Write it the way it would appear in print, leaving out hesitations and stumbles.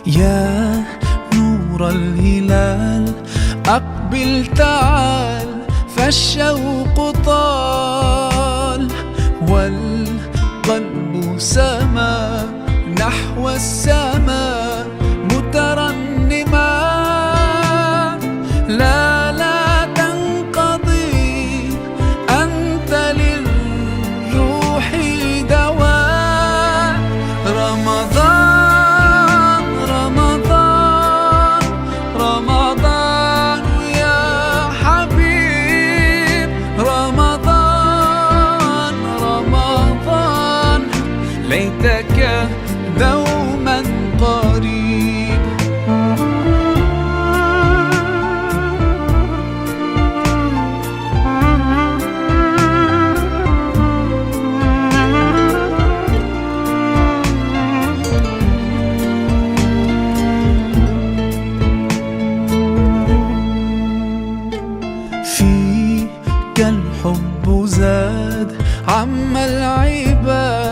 يا نور الهلال أقبل تعال، فالشوق طال والقلب سما نحو السماء مترنما. لا تنقضي، أنت للروح دواء. رمضان رمضان رمضان يا حبيب، رمضان رمضان ليتك دوما قريب. فيك الحب زاد عم العباد،